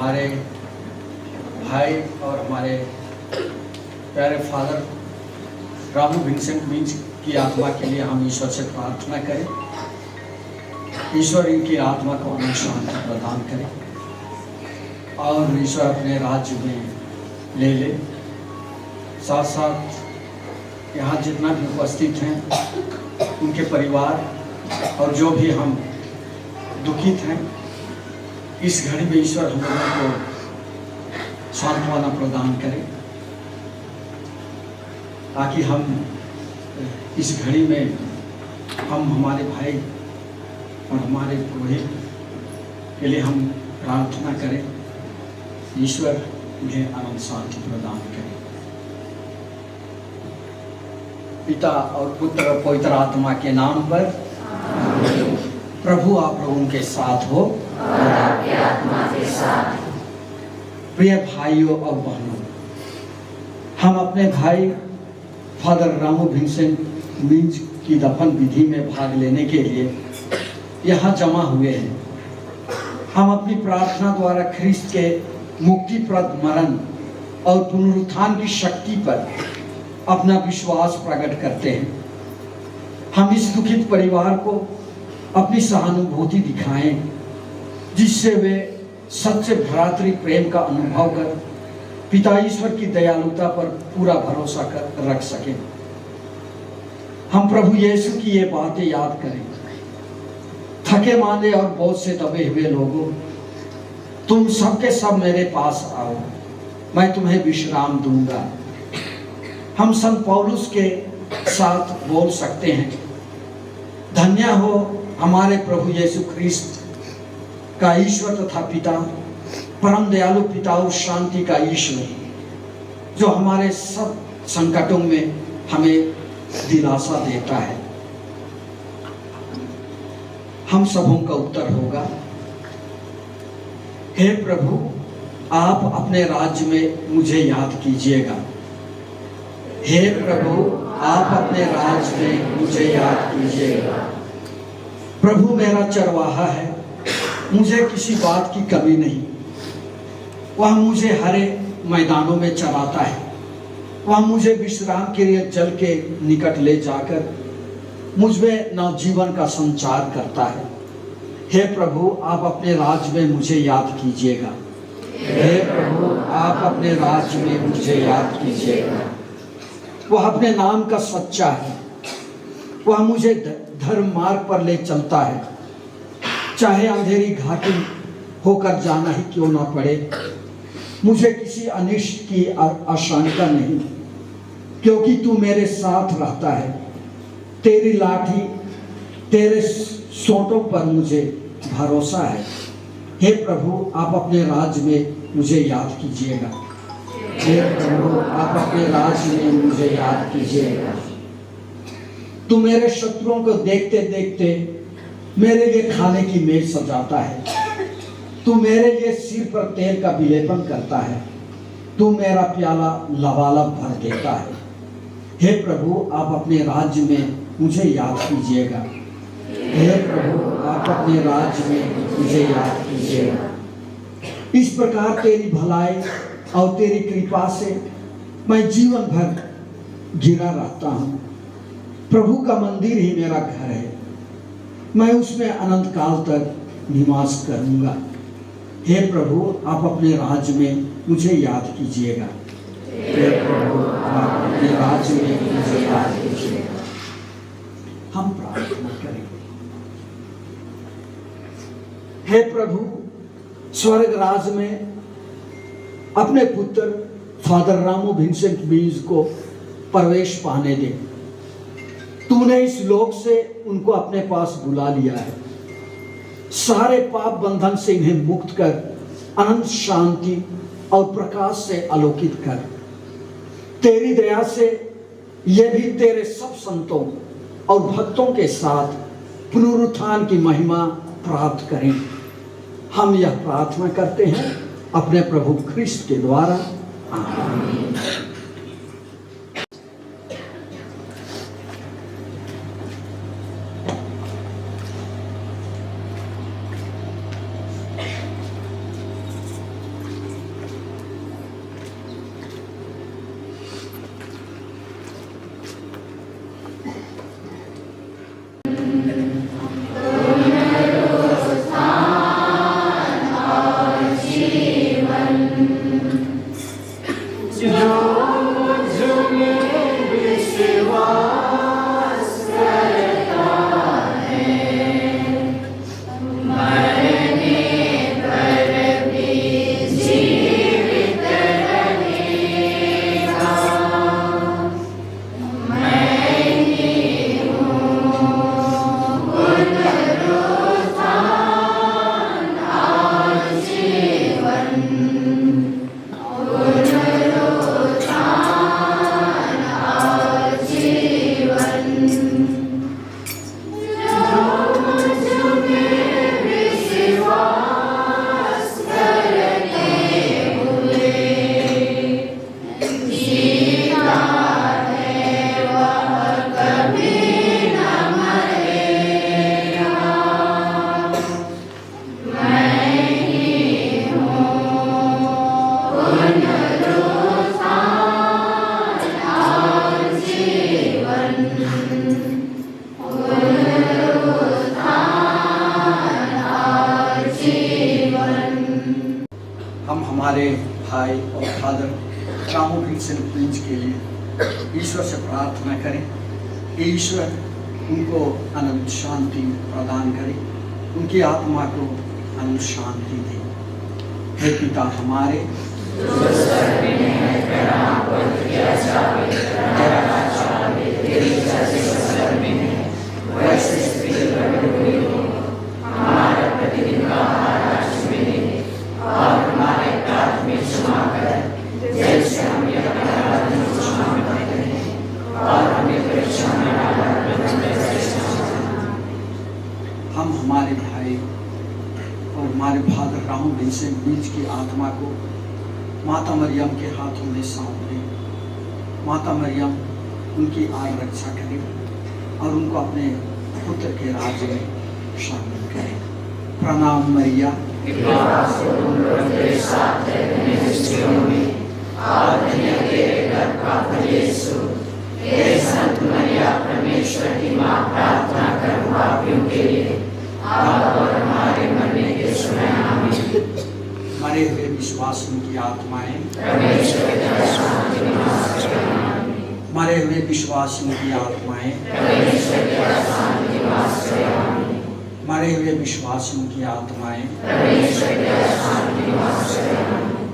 हमारे भाई और हमारे प्यारे फादर रामू विंसेंट मीन्स की आत्मा के लिए हम ईश्वर से प्रार्थना करें। ईश्वर इनकी आत्मा को अनंत शांति प्रदान करे और ईश्वर अपने राज्य में ले ले। साथ साथ यहाँ जितना भी उपस्थित हैं उनके परिवार और जो भी हम दुखित हैं, इस घड़ी में ईश्वर हम लोगों को सांत्वना प्रदान करे ताकि हम इस घड़ी में हम हमारे भाई और हमारे पुरोहित के लिए हम प्रार्थना करें। ईश्वर उन्हें अनंत शांति प्रदान करे। पिता और पुत्र और पवित्र आत्मा के नाम पर प्रभु आप लोगों के साथ हो और आपके आत्मा के साथ। प्रिय भाइयों और बहनों, हम अपने भाई फादर रामू विंसेंट मीन्स की दफन विधि में भाग लेने के लिए यहाँ जमा हुए हैं। हम अपनी प्रार्थना द्वारा ख्रिस्त के मुक्तिप्रद मरण और पुनरुत्थान की शक्ति पर अपना विश्वास प्रकट करते हैं। हम इस दुखित परिवार को अपनी सहानुभूति दिखाएं जिससे वे सच्चे भ्रातृ प्रेम का अनुभव कर पिता ईश्वर की दयालुता पर पूरा भरोसा कर रख सकें। हम प्रभु यीशु की ये बातें याद करें। थके मांदे और बोझ से दबे हुए लोगों, तुम सबके सब मेरे पास आओ, मैं तुम्हें विश्राम दूंगा। हम संत पौलुस के साथ बोल सकते हैं, धन्य हो हमारे प्रभु यीशु ख्रिस्त का ईश्वर तथा पिता, परम दयालु पिता और शांति का ईश्वर, जो हमारे सब संकटों में हमें दिलासा देता है। हम सबों का उत्तर होगा, हे प्रभु आप अपने राज्य में मुझे याद कीजिएगा। हे प्रभु आप अपने राज्य में मुझे याद कीजिएगा। प्रभु मेरा चरवाहा है, मुझे किसी बात की कमी नहीं। वह मुझे हरे मैदानों में चराता है, वह मुझे विश्राम के लिए जल के निकट ले जाकर मुझ में नवजीवन का संचार करता है। हे प्रभु आप अपने राज्य में मुझे याद कीजिएगा। हे प्रभु आप अपने राज्य में मुझे याद कीजिएगा। वह अपने नाम का सच्चा है, वह मुझे धर्म मार्ग पर ले चलता है, चाहे अंधेरी घाटी होकर जाना ही क्यों ना पड़े। मुझे किसी अनिष्ट की आशंका नहीं, क्योंकि तू मेरे साथ रहता है। तेरी लाठी तेरे सोंटों पर मुझे भरोसा है। हे प्रभु आप अपने राज्य में मुझे याद कीजिएगा। हे प्रभु आप अपने राज्य में मुझे याद कीजिएगा। तू मेरे शत्रुओं को देखते देखते मेरे लिए खाने की मेज सजाता है। तू मेरे लिए सिर पर तेल का विलेपन करता है। तू मेरा प्याला लबालब भर देता है। हे प्रभु आप अपने राज्य में मुझे याद कीजिएगा। हे प्रभु आप अपने राज्य में मुझे याद कीजिएगा। इस प्रकार तेरी भलाई और तेरी कृपा से मैं जीवन भर घिरा रहता हूँ। प्रभु का मंदिर ही मेरा घर है, मैं उसमें अनंत काल तक निवास करूंगा। हे प्रभु आप अपने राज्य में मुझे याद कीजिएगा। हे प्रभु आप अपने राज्य में मुझे याद कीजिएगा। हम प्रार्थना करेंगे। हे प्रभु स्वर्ग राज में अपने पुत्र फादर रामू विंसेंट मीन्स को प्रवेश पाने दे। तूने इस लोक से उनको अपने पास बुला लिया है। सारे पाप बंधन से इन्हें मुक्त कर अनंत शांति और प्रकाश से आलोकित कर। तेरी दया से ये भी तेरे सब संतों और भक्तों के साथ पुनरुत्थान की महिमा प्राप्त करें। हम यह प्रार्थना करते हैं अपने प्रभु ख्रिस्त के द्वारा। आमीन। जो मुझ में विश्वास करता है, मरने पर भी जीवित रहेगा। मैं ही हूँ पुनरुत्थान और जीवन, पुनरुत्थान और जीवन। जो मुझ में विश्वास करते हुए जीता है, वह कभी न मरेगा। मैं ही हूँ पुनरुत्थान और जीवन, पुनरुत्थान और जीवन। हम हमारे भाई और फादर रामू विंसेंट प्रिंस के लिए ईश्वर से प्रार्थना करें कि ईश्वर उनको अनंत शांति प्रदान करे, उनकी आत्मा को अनंत शांति दे। हे पिता हमारे, तेरा राज्य आवे, तेरी इच्छा जैसे स्वर्ग में है वैसे इस पृथ्वी पर भी हो। हमारा प्रतिदिन का आहार आज हमें दे, और हमारे अपराध में क्षमा कर जैसे हम भी अपने अपराधियों को क्षमा करते हैं, और हमें परीक्षा में न डालना, परंतु ऐसे हम हमारे भाई और हमारे फादर रामू विंसेंट प्रिंस की आत्मा को माता मरियम के हाथों में सौंप दें। माता मरियम उनकी आग रक्षा करें और उनको अपने पुत्र के राज्य में शामिल करें। प्रणाम मरिया, संत मरिया परमेश्वर की माँ, प्रार्थना कर पापियों के लिए अब और हमारे मरने के समय आमीन। मरे हुए विश्वासियों की आत्माएं परमेश्वर के दया शांति निवास करें। मरे हुए विश्वासियों की आत्माएं परमेश्वर के दया शांति निवास करें। मरे हुए विश्वासियों की आत्माएं परमेश्वर के दया शांति निवास करें।